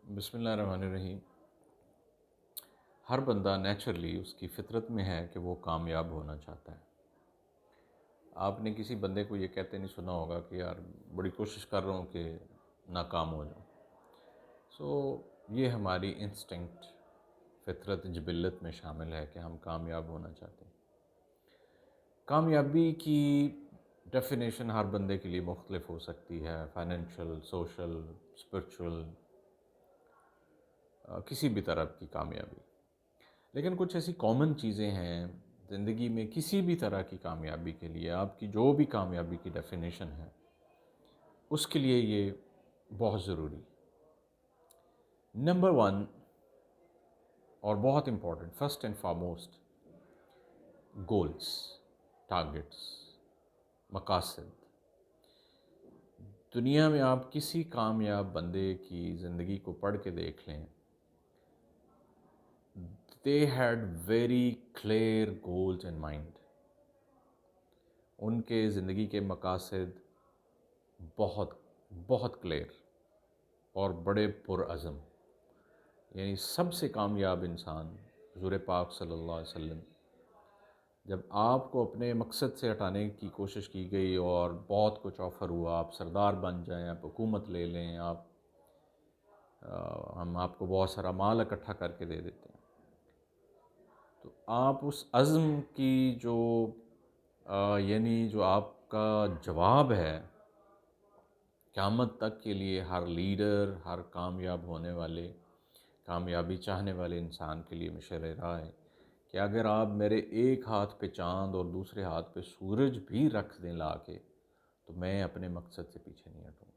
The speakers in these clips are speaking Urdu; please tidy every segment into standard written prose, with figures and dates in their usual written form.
بسم اللہ الرحمن الرحیم۔ ہر بندہ نیچرلی اس کی فطرت میں ہے کہ وہ کامیاب ہونا چاہتا ہے۔ آپ نے کسی بندے کو یہ کہتے نہیں سنا ہوگا کہ یار بڑی کوشش کر رہا ہوں کہ ناکام ہو جاؤں۔ یہ ہماری انسٹنکٹ، فطرت، جبلت میں شامل ہے کہ ہم کامیاب ہونا چاہتے ہیں۔ کامیابی کی ڈیفینیشن ہر بندے کے لیے مختلف ہو سکتی ہے، فائنینشیل، سوشل، اسپرچول، کسی بھی طرح کی کامیابی۔ لیکن کچھ ایسی کامن چیزیں ہیں زندگی میں کسی بھی طرح کی کامیابی کے لیے، آپ کی جو بھی کامیابی کی ڈیفینیشن ہے اس کے لیے یہ بہت ضروری۔ نمبر ون اور بہت important, first and foremost, goals, targets, مقاصد۔ دنیا میں آپ کسی کامیاب بندے کی زندگی کو پڑھ کے دیکھ لیں، they had very clear goals in mind۔ ان کے زندگی کے مقاصد بہت بہت کلیئر اور بڑے پرعزم۔ یعنی سب سے کامیاب انسان حضور پاک صلی اللہ علیہ وسلم، جب آپ کو اپنے مقصد سے ہٹانے کی کوشش کی گئی اور بہت کچھ آفر ہوا، آپ سردار بن جائیں، آپ حکومت لے لیں، ہم آپ کو بہت سارا مال اکٹھا کر کے دے دیتے ہیں، تو آپ اس عزم کی یعنی جو آپ کا جواب ہے قیامت تک کے لیے، ہر لیڈر، ہر کامیاب ہونے والے، کامیابی چاہنے والے انسان کے لیے مشعل راہ ہے کہ اگر آپ میرے ایک ہاتھ پہ چاند اور دوسرے ہاتھ پہ سورج بھی رکھ دیں لا کے، تو میں اپنے مقصد سے پیچھے نہیں ہٹوں گا۔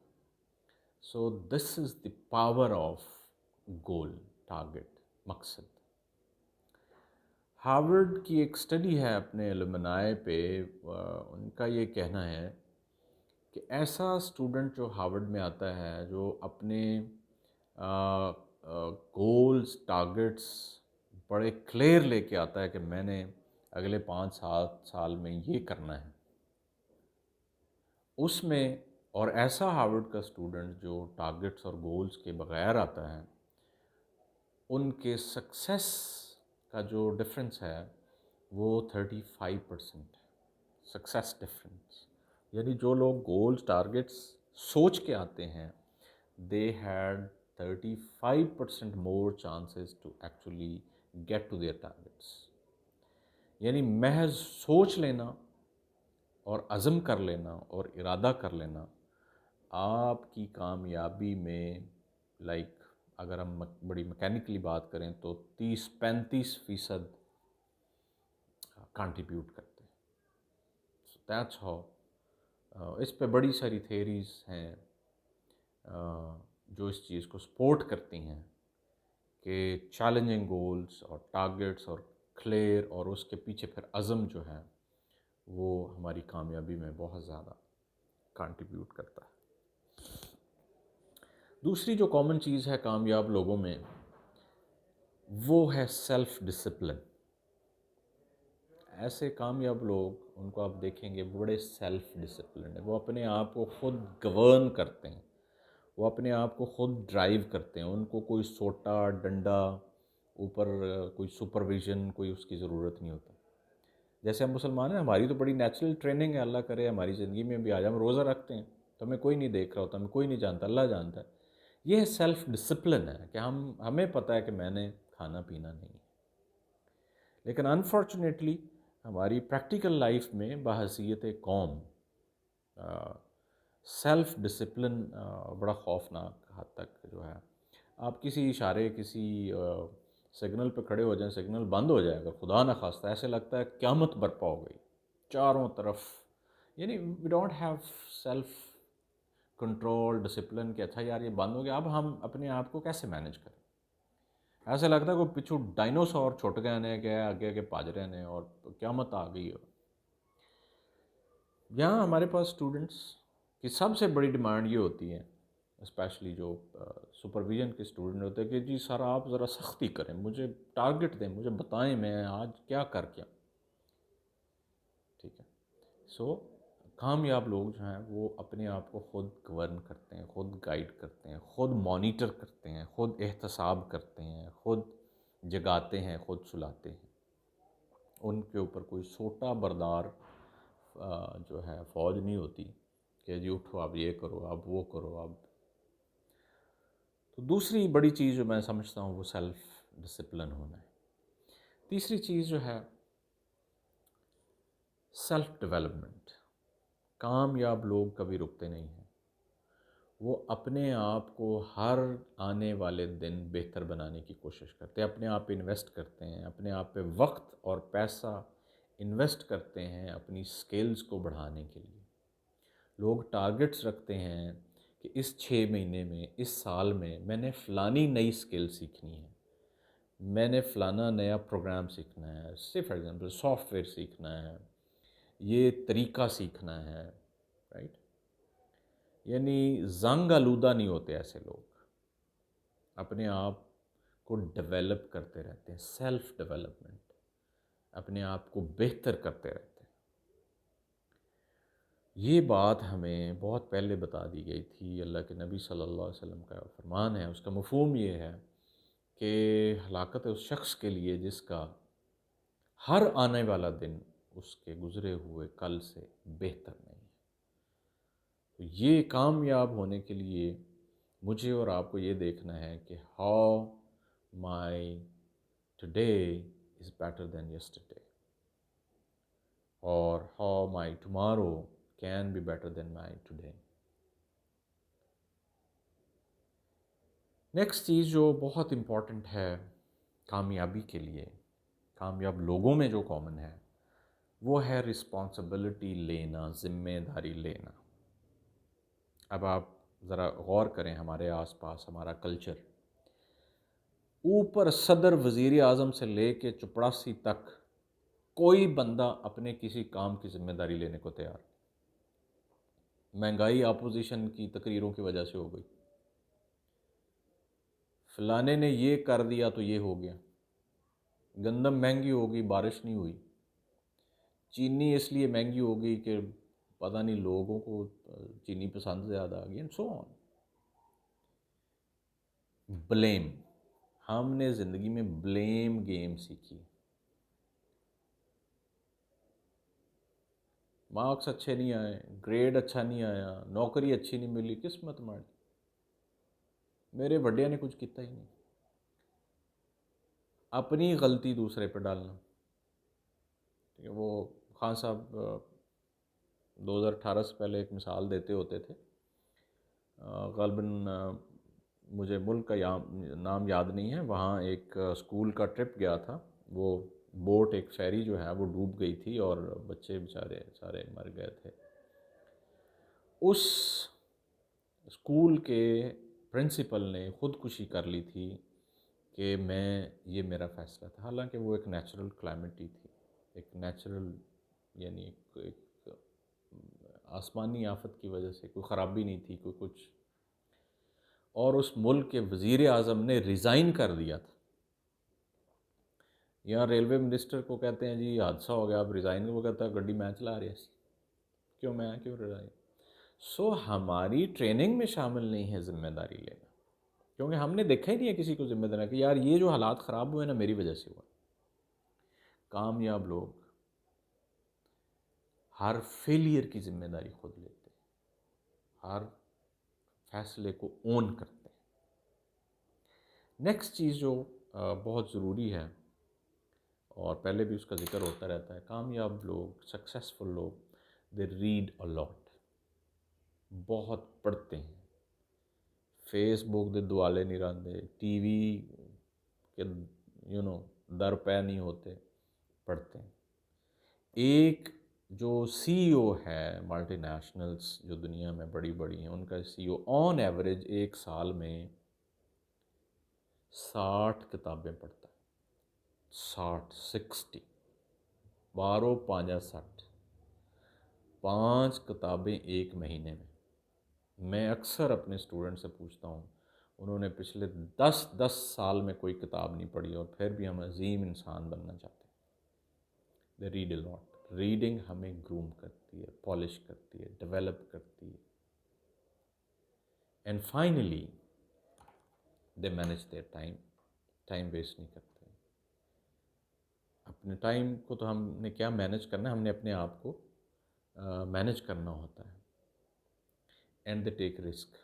So this is the power of goal, target, مقصد۔ ہارورڈ کی ایک اسٹڈی ہے اپنے الومنائے پہ، ان کا یہ کہنا ہے کہ ایسا اسٹوڈنٹ جو ہارورڈ میں آتا ہے، جو اپنے گولز، ٹارگٹس بڑے کلیئر لے کے آتا ہے کہ میں نے اگلے 5-7 سال میں یہ کرنا ہے، اس میں، اور ایسا ہارورڈ کا اسٹوڈنٹ جو ٹارگٹس اور گولز کے بغیر آتا ہے، ان کے سکسیس کا جو ڈفرینس ہے وہ 35% سکسیس ڈفرینس۔ یعنی جو لوگ گولز، ٹارگٹس سوچ کے آتے ہیں، they had 35% more chances to actually get to their targets۔ یعنی محض سوچ لینا اور عزم کر لینا اور ارادہ کر لینا آپ کی کامیابی میں، اگر ہم بڑی میکینکلی بات کریں تو 30-35% کنٹریبیوٹ کرتے ہیں۔ So that's how اس پہ بڑی ساری تھیریز ہیں جو اس چیز کو سپورٹ کرتی ہیں کہ چیلنجنگ گولز اور ٹارگٹس اور کلیئر اور اس کے پیچھے پھر عزم جو ہے وہ ہماری کامیابی میں بہت زیادہ کنٹریبیوٹ کرتا ہے۔ دوسری جو کامن چیز ہے کامیاب لوگوں میں، وہ ہے سیلف ڈسپلن۔ ایسے کامیاب لوگ، ان کو آپ دیکھیں گے بڑے سیلف ڈسپلن ہیں، وہ اپنے آپ کو خود گورن کرتے ہیں، وہ اپنے آپ کو خود ڈرائیو کرتے ہیں، ان کو کوئی سوٹا ڈنڈا اوپر، کوئی سپرویژن، کوئی اس کی ضرورت نہیں ہوتا۔ جیسے ہم مسلمان ہیں، ہماری تو بڑی نیچرل ٹریننگ ہے، اللہ کرے ہماری زندگی میں بھی آج ہم روزہ رکھتے ہیں تو ہمیں کوئی نہیں دیکھ رہا ہوتا، ہمیں کوئی نہیں جانتا، اللہ جانتا ہے۔ یہ سیلف ڈسپلن ہے کہ ہمیں پتہ ہے کہ میں نے کھانا پینا نہیں ہے۔ لیکن انفارچونیٹلی ہماری پریکٹیکل لائف میں بحیثیت قوم سیلف ڈسپلن بڑا خوفناک حد تک جو ہے، آپ کسی اشارے، کسی سگنل پہ کھڑے ہو جائیں، سگنل بند ہو جائے گا، خدا نہ خواستہ ایسے لگتا ہے قیامت برپا ہو گئی چاروں طرف۔ یعنی we don't have self control, discipline کہ اچھا یار یہ بند ہو گیا، اب ہم اپنے آپ کو کیسے مینج کریں۔ ایسا لگتا ہے کوئی پچھو ڈائنوسور چھوٹ گئے نے کہ آگے آگے پاج رہے نے اور قیامت آ گئی ہو۔ یہاں ہمارے پاس اسٹوڈنٹس کی سب سے بڑی ڈیمانڈ یہ ہوتی ہے، اسپیشلی جو سپرویژن کے اسٹوڈنٹ ہوتے ہیں، کہ جی سر آپ ذرا سختی کریں، مجھے ٹارگٹ دیں، مجھے بتائیں میں آج کیا کر کے آؤں۔ ٹھیک ہے، سو کامیاب لوگ جو ہیں وہ اپنے آپ کو خود گورن کرتے ہیں، خود گائیڈ کرتے ہیں، خود مانیٹر کرتے ہیں، خود احتساب کرتے ہیں، خود جگاتے ہیں، خود سلاتے ہیں۔ ان کے اوپر کوئی سوٹا بردار جو ہے فوج نہیں ہوتی کہ جی اٹھو اب یہ کرو، اب وہ کرو، اب۔ تو دوسری بڑی چیز جو میں سمجھتا ہوں وہ سیلف ڈسپلن ہونا ہے۔ تیسری چیز جو ہے سیلف ڈیولپمنٹ۔ کامیاب لوگ کبھی رکتے نہیں ہیں، وہ اپنے آپ کو ہر آنے والے دن بہتر بنانے کی کوشش کرتے ہیں، اپنے آپ پہ انویسٹ کرتے ہیں، اپنے آپ پہ وقت اور پیسہ انویسٹ کرتے ہیں اپنی سکلز کو بڑھانے کے لیے۔ لوگ ٹارگٹس رکھتے ہیں کہ اس 6 مہینے میں، اس سال میں نے فلانی نئی سکل سیکھنی ہے، میں نے فلانا نیا پروگرام سیکھنا ہے، سے فار ایگزامپل سافٹ ویئر سیکھنا ہے، یہ طریقہ سیکھنا ہے، رائٹ؟ یعنی زنگ آلودہ نہیں ہوتے ایسے لوگ، اپنے آپ کو ڈیولپ کرتے رہتے ہیں، سیلف ڈیولپمنٹ، اپنے آپ کو بہتر کرتے رہتے ہیں۔ یہ بات ہمیں بہت پہلے بتا دی گئی تھی، اللہ کے نبی صلی اللہ علیہ وسلم کا فرمان ہے، اس کا مفہوم یہ ہے کہ ہلاکت اس شخص کے لیے جس کا ہر آنے والا دن اس کے گزرے ہوئے کل سے بہتر نہیں ہے۔ تو یہ کامیاب ہونے کے لیے مجھے اور آپ کو یہ دیکھنا ہے کہ how my today is better than yesterday, اور how my tomorrow can be better than my today. Next چیز جو بہت امپورٹنٹ ہے کامیابی کے لیے، کامیاب لوگوں میں جو کامن ہے، وہ ہے رسپانسبلٹی لینا، ذمہ داری لینا۔ اب آپ ذرا غور کریں، ہمارے آس پاس ہمارا کلچر، اوپر صدر وزیر اعظم سے لے کے چپڑاسی تک کوئی بندہ اپنے کسی کام کی ذمہ داری لینے کو تیار نہیں۔ مہنگائی اپوزیشن کی تقریروں کی وجہ سے ہو گئی، فلانے نے یہ کر دیا تو یہ ہو گیا، گندم مہنگی ہو گئی، بارش نہیں ہوئی، چینی اس لیے مہنگی ہو گئی کہ پتہ نہیں لوگوں کو چینی پسند زیادہ آ گئی، اینڈ سو آن۔ بلیم، ہم نے زندگی میں بلیم گیم سیکھی۔ مارکس اچھے نہیں آئے، گریڈ اچھا نہیں آیا، نوکری اچھی نہیں ملی، قسمت ماری، میرے بڑے نے کچھ کیتا ہی نہیں۔ اپنی غلطی دوسرے پہ ڈالنا۔ وہ خان صاحب 2018 سے پہلے ایک مثال دیتے ہوتے تھے، غالباً مجھے ملک کا نام یاد نہیں ہے، وہاں ایک اسکول کا ٹرپ گیا تھا، وہ بوٹ، ایک فیری جو ہے وہ ڈوب گئی تھی اور بچے بیچارے سارے مر گئے تھے۔ اس اسکول کے پرنسپل نے خودکشی کر لی تھی کہ یہ میرا فیصلہ تھا، حالانکہ وہ ایک نیچرل کلائمیٹی تھی، ایک نیچرل، یعنی ایک آسمانی آفت کی وجہ سے، کوئی خرابی نہیں تھی، کوئی کچھ، اور اس ملک کے وزیر اعظم نے ریزائن کر دیا تھا۔ یہاں ریلوے منسٹر کو کہتے ہیں جی حادثہ ہو گیا، اب ریزائن، وہ کہتا ہے گڈی میں چلا رہا سی، کیوں میں کیوں ریزائن؟ سو ہماری ٹریننگ میں شامل نہیں ہے ذمہ داری لینا، کیونکہ ہم نے دیکھا ہی نہیں ہے کسی کو ذمہ داری کہ یار یہ جو حالات خراب ہوئے نا میری وجہ سے ہوا۔ کامیاب لوگ ہر فیلئر کی ذمہ داری خود لیتے ہیں، ہر فیصلے کو اون کرتے ہیں۔ نیکسٹ چیز جو بہت ضروری ہے، اور پہلے بھی اس کا ذکر ہوتا رہتا ہے، کامیاب لوگ، سکسیسفل لوگ، دے ریڈ اے لاٹ، بہت پڑھتے ہیں۔ فیس بک دے دوالے نہیں راندے، ٹی وی کے در پہ نہیں ہوتے، پڑھتے ہیں۔ ایک جو سی ای او ہے ملٹی نیشنلز جو دنیا میں بڑی بڑی ہیں، ان کا سی ای او آن ایوریج ایک سال میں 60 کتابیں پڑھتا ہے، 60 12 5 60، 5 کتابیں ایک مہینے میں۔ میں اکثر اپنے اسٹوڈنٹ سے پوچھتا ہوں، انہوں نے پچھلے 10 سال میں کوئی کتاب نہیں پڑھی اور پھر بھی ہم عظیم انسان بننا چاہتے ہیں۔ They read a lot, reading ہمیں گروم کرتی ہے، پالش کرتی ہے، ڈیولپ کرتی ہے. And finally they manage their time. Time waste نہیں کرتے. اپنے ٹائم کو تو ہم نے کیا مینیج کرنا ہے، ہم نے اپنے آپ کو مینیج کرنا ہوتا ہے. And they take risk.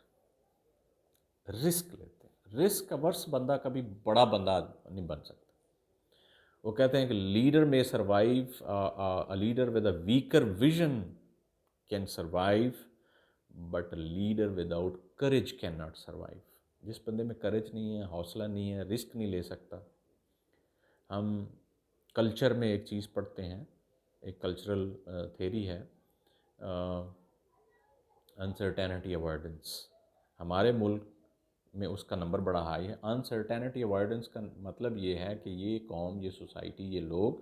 Risk لیتے ہیں. رسک اورس بندہ کبھی بڑا بندہ نہیں بن سکتا. وہ کہتے ہیں کہ لیڈر میں survive, leader with a weaker vision can survive, but leader without courage can not survive. جس بندے میں کریج نہیں ہے، حوصلہ نہیں ہے، رسک نہیں لے سکتا. ہم کلچر میں ایک چیز پڑھتے ہیں، ایک کلچرل تھیری ہے، انسرٹینٹی اوائڈنس. ہمارے ملک میں اس کا نمبر بڑا ہائی ہے. انسرٹینٹی اوائڈنس کا مطلب یہ ہے کہ یہ قوم، یہ سوسائٹی، یہ لوگ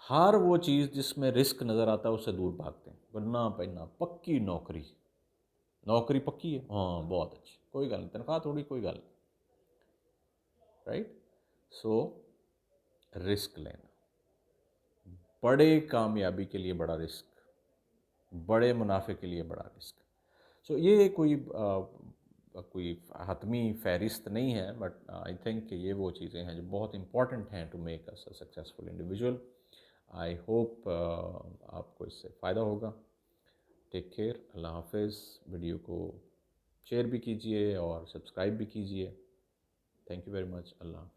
ہر وہ چیز جس میں رسک نظر آتا ہے اس سے دور بھاگتے ہیں. بننا پہننا، پکی نوکری. نوکری پکی ہے، ہاں بہت اچھی، کوئی گل نہیں، تنخواہ تھوڑی، کوئی گل نہیں. رائٹ. سو رسک لینا، بڑے کامیابی کے لیے بڑا رسک، بڑے منافع کے لیے بڑا رسک. سو یہ کوئی حتمی فہرست نہیں ہے، بٹ آئی تھنک کہ یہ وہ چیزیں ہیں جو بہت امپورٹنٹ ہیں to make as a successful individual. I hope آپ کو اس سے فائدہ ہوگا. Take care. اللہ حافظ. ویڈیو کو شیئر بھی کیجیے اور سبسکرائب بھی کیجیے. Thank you very much. اللہ حافظ.